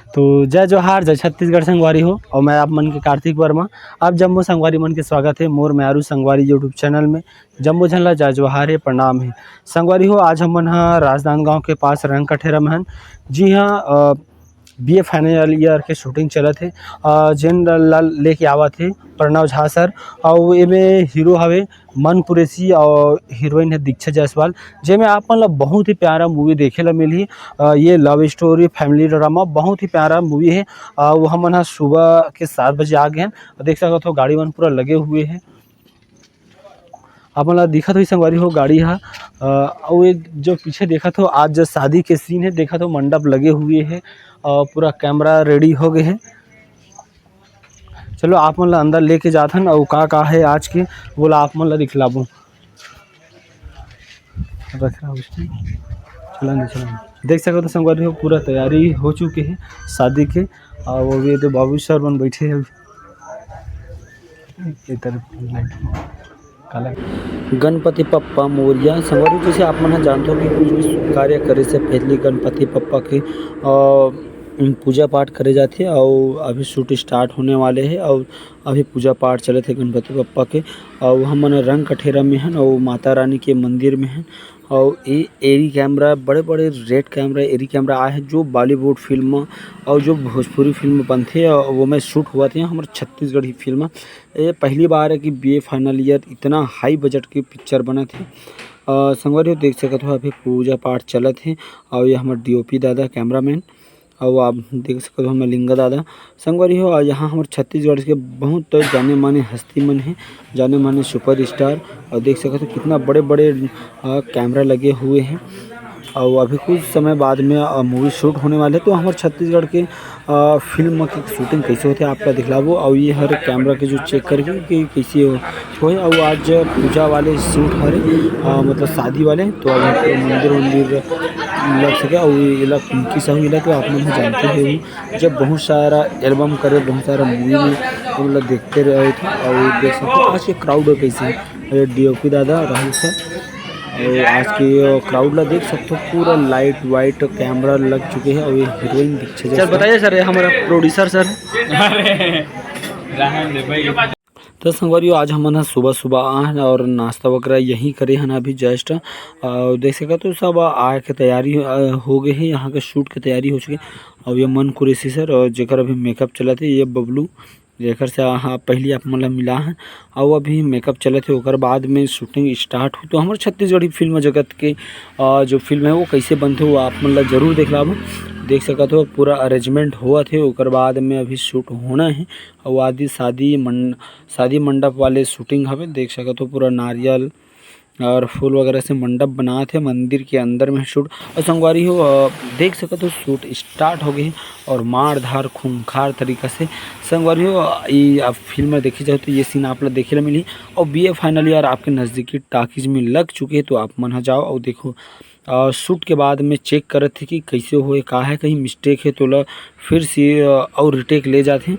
तो जय जोहार, जय छत्तीसगढ़ संगवारी हो। और मैं आप मन के कार्तिक वर्मा। अब जम्मो संगवारी मन के स्वागत है मोर म्यारू संगवारी यूट्यूब चैनल में। जम्मो झन ला जय जोहार है, प्रणाम है। संगवारी हो, आज हम मन राजनांदगांव के पास रंगकठेरा में हन। जी हाँ, BA फाइनल ईयर के शूटिंग चलत है। जेन ला लेके आवत है प्रणव झा सर। और एमे हीरो हवे मन कुरेशी और हीरोइन है दीक्षा जायसवाल। जेमे आपन ला बहुत ही प्यारा मूवी देखे ला मिलही। ये लव स्टोरी फैमिली ड्रामा बहुत ही प्यारा मूवी है। वो हमन हा सुबह के 7 बजे आ गए हैं। देख सकत हो गाड़ी मन पूरा लगे हुए हैं। आप ला दिखत हो संगवारी हो गाड़ी हा। और एक जो पीछे देखा तो आज जो शादी के सीन है, देखा तो मंडप लगे हुए हैं और पूरा कैमरा रेडी हो गए हैं। चलो आप मन ला अंदर लेके जाथन और का है आज के बोला आप मन ला दिखलाबो। देख सकते हो संगवारी हो पूरा तैयारी हो चुके हैं शादी के। और वो भी तो बाबू सर बन बैठे हैं इधर। गणपति पप्पा मोरिया संगवारी जैसे आप मन जानते हो कि कुछ भी शुभ कार्य करे से पहले गणपति पप्पा की पूजा पाठ करे जाते हैं। और अभी शूट स्टार्ट होने वाले हैं और अभी पूजा पाठ चले थे गणपति पप्पा के। और हमन रंगकठेरा में हैं और माता रानी के मंदिर में हैं। और ये एरी कैमरा बड़े बड़े रेड कैमरा एरी कैमरा आए हैं जो बॉलीवुड फिल्म और जो भोजपुरी फिल्म बनते हैं वो में शूट हुआ थे हमारे छत्तीसगढ़ी फिल्म। ये पहली बार है कि BA फाइनल ईयर इतना हाई बजट की पिक्चर बना थी। संगवारी देख सकते हो अभी पूजा पाठ चलत है। और ये हमारे DOP दादा कैमरामैन और आप देख सकते हो हमारे लिंगा दादा। संगवारी हो यहाँ हमारे छत्तीसगढ़ के बहुत जाने माने हस्ती मन है, जाने माने सुपर स्टार। और देख सकते हो कितना बड़े बड़े कैमरा लगे हुए हैं। और अभी कुछ समय बाद में मूवी शूट होने वाले। तो हमारे छत्तीसगढ़ के फिल्म की शूटिंग कैसे होते हैं आपका दिखलाबो। और ये हर कैमरा के जो चेक करके कि कैसे हो। और आज पूजा वाले शूट हरे मतलब शादी वाले। तो अब मंदिर लग सके और ये पिंकी साहू इला तो आप लोग जानते हैं जब बहुत सारा एल्बम करे बहुत सारा मूवी में हम लोग देखते रहे थे। और देख सकते आज के क्राउड कैसे DOP दादा राहुल सर। और आज के क्राउड ला देख सकते हो पूरा लाइट वाइट कैमरा लग चुके हैं। और ये हीरोइन दीक्षा सर बताइए सर, ये हमारा प्रोड्यूसर सर। तो संगवारी आज हम सुबह सुबह आए और नाश्ता वगैरह यहीं करे हैं अभी जस्ट। देख सका तो सब आए के तैयारी हो गए है, यहाँ के शूट की तैयारी हो चुकी। और ये मन कुरेशी सर और जेकर अभी मेकअप चला थे ये बबलू जेकर से हाँ पहले आप मतलब मिला है। और अभी मेकअप चले थे ओकर बाद में शूटिंग स्टार्ट हुई। तो हमारे छत्तीसगढ़ी फिल्म जगत के जो फिल्म है वो कैसे बनते वो आप मतलब जरूर देख लाबो। देख सकते हो पूरा अरेंजमेंट हुआ थे ओकर बाद में अभी शूट होना है। और आदि शादी मंडप वाले शूटिंग हवे। देख सकते हो पूरा नारियल और फूल वगैरह से मंडप बना थे मंदिर के अंदर में शूट। और संगवारी हो देख सकते हो शूट स्टार्ट हो गई और मार धार खूंखार तरीका से संगवारी हो ये आप फिल्म में देखी जाए तो ये सीन आप लोग देखे ला मिली। और BA फाइनल ईयर आपके नज़दीकी टाकीज में लग चुके हैं तो आप मन जाओ और देखो। शूट के बाद में चेक करत थे कि कैसे होए का है कहीं मिस्टेक है तो ला फिर से और रिटेक ले जाते हैं।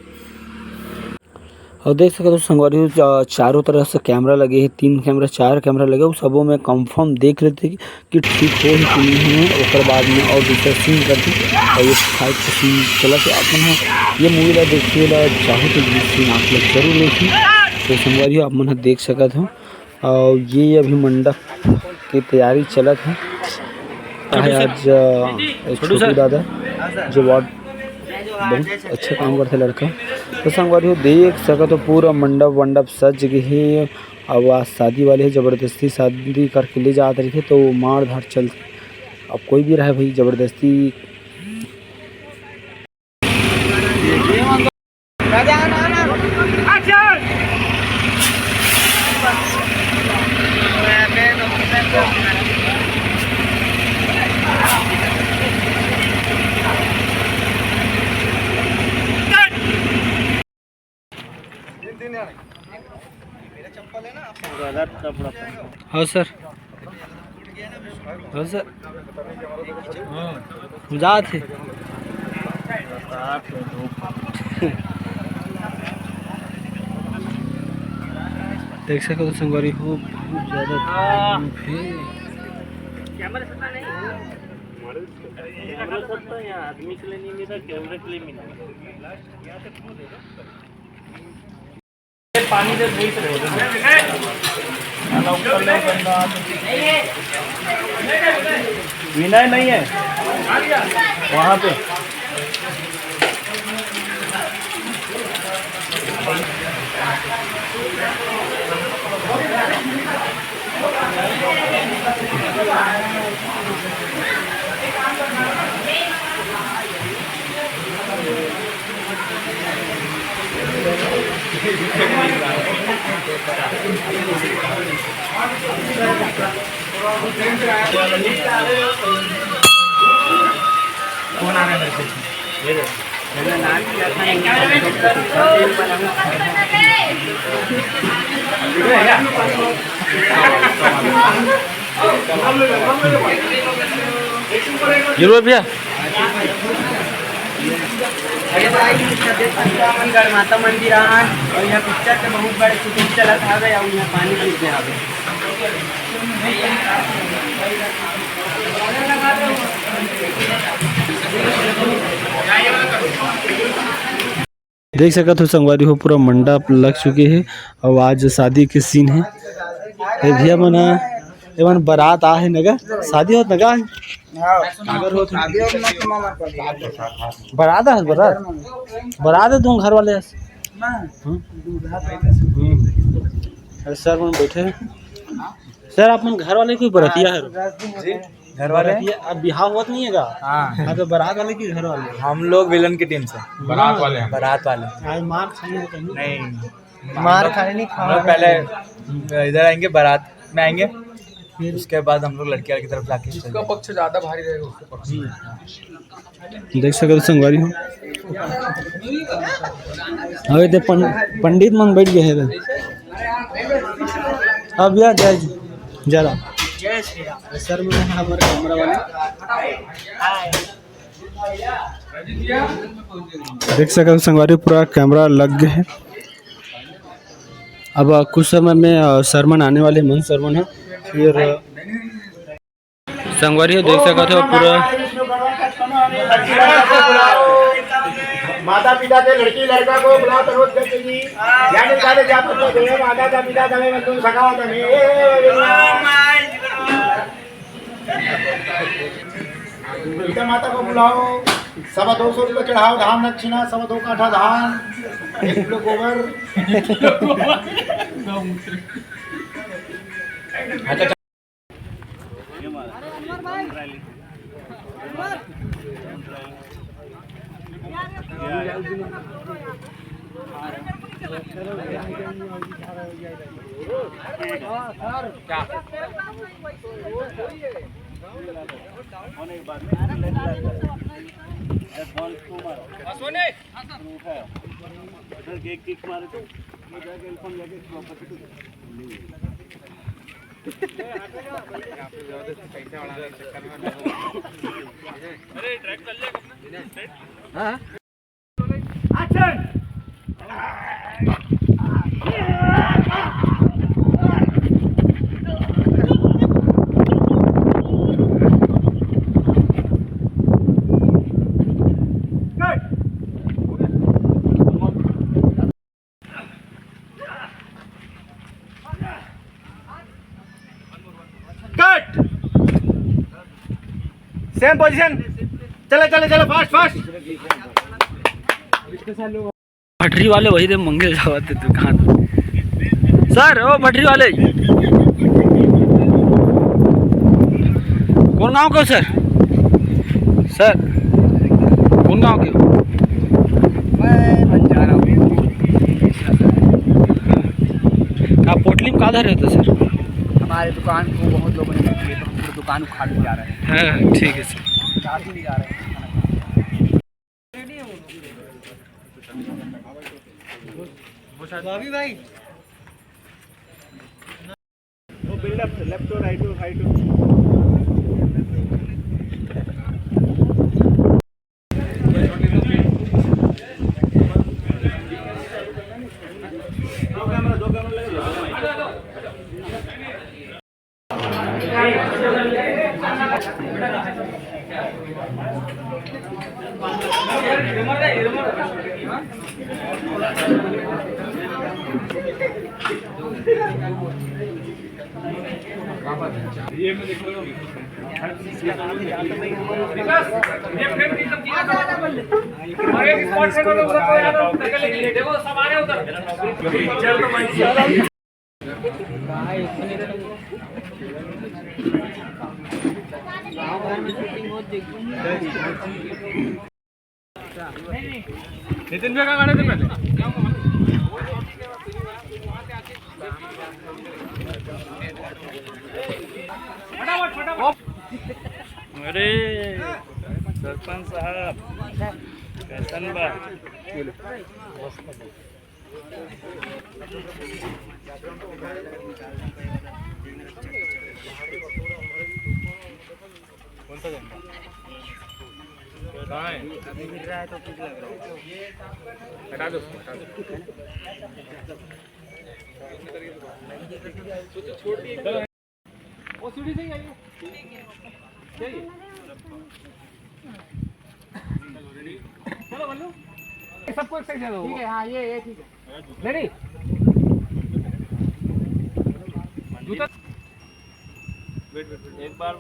और देख सकते हो संगवारी चारों तरफ से कैमरा लगे हैं 3 कैमरा 4 कैमरा लगे उस सबों में कंफर्म देख लेते कि ठीक हो ही कि नहीं है। उसके बाद में और दूसरा सीन करते और ये फाइट का सीन चला तो आप ये मूवी ला देखिए ला चाहो तो ये सीन आप लोग जरूर देखिए। तो संगवारी आप मन देख सकते हो। और ये अभी मंडप की तैयारी चलत है। आज छोटू दादा जो बहुत अच्छा काम करते लड़का। तो संगवारी हो देख सका तो पूरा मंडप सज गए है। अब आज शादी वाले है ज़बरदस्ती शादी करके ले जाते रहे थे तो मार धार चलते। अब कोई भी रहे भाई ज़बरदस्ती हाँ सर हाँ सर जा थे देख सकते हो संगवारी हो बहुत ज़्यादा आदमी के लिए नहीं मिला, कैमरे के लिए मिला। पानी से धोई से विनय नहीं है वहाँ पे। कौन आ रहा है? मैंने नाम किया था। जरूर भैया माता मंदिर और यहाँ पिक्चर के बहुत बड़े शूटिंग चलत आ गए और यहाँ पानी गिर गया। देख सकते हो संगवारी हो पूरा मंडप लग चुके हैं और आज शादी के सीन है। भैया मना एवं बारात आ है नगर शादी होत नगा नगर होत बारात है बारात है तुम घर वाले सर मन बैठे सर आप मन घर वाले कोई बरतिया है घर वाले अब बिहाव होत नहीं है हाँ तो बारात वाले की घर वाले हम लोग विलन की टीम से बारात वाले आज मार खाने नहीं मार खाने नहीं हम पहले इधर आएंगे बारात में आएंगे फिर उसके बाद हम लोग लड़की की तरफ जाके जिसका पक्ष ज्यादा भारी रहेगा उसके पक्ष देख सकते हो संगवारी हो अरे ते पंडित मन बैठ गए हैं अब यार जय जरा सर में हमारे कैमरा वाले देख सकते हो संगवारी पूरा कैमरा लग गया है। अब कुछ समय में सरमन आने वाले मन सरमन है फिर संगवारी देख सकते हो पूरा माता पिता के लड़की लड़का को बुला तरोज करके जी यानी सारे जाप को दे माता का पिता तमे में तुम सखा तमे पिता माता को बुलाओ 250 रुपये चढ़ाओ धान दक्षिणा 2 काठा धान 1 किलो गोबर सेम पोजीशन चले चले चले फास्ट फास्ट भटरी वाले वही दे मंगे जावत दुकान सर ओ भटरी वाले कौन गांव के सर सर कौन गांव के आप पोटली में काधर रहते सर हमारे दुकान को बहुत लोगों ने देखी है तो हम पूरी दुकान उखाड़ के जा रहे हैं। हाँ ठीक है सर काफी नहीं जा रहे हैं अभी भाई वो बिल्डअप लेफ्ट और राइट और राइट नितिन भैया का गाड़ी थे पहले अरे सरपंच साहब कैसन बा कौन सा झंडा कहाँ है अभी गिर रहा है तो ठीक लग रहा है हटा दो उसको, हटा दो चलो वो सीढ़ी से ही आइए चलो बल्लू सबको एक साइड दे दो ठीक है हाँ ये ठीक है नहीं जूता वेट एक बार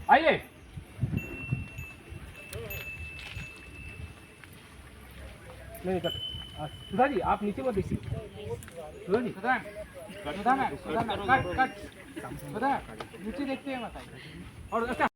आइए नहीं कट सुधा जी आप नीचे मत देखिए सुधा जी सुधा कट नीचे देखते हैं मत और अच्छा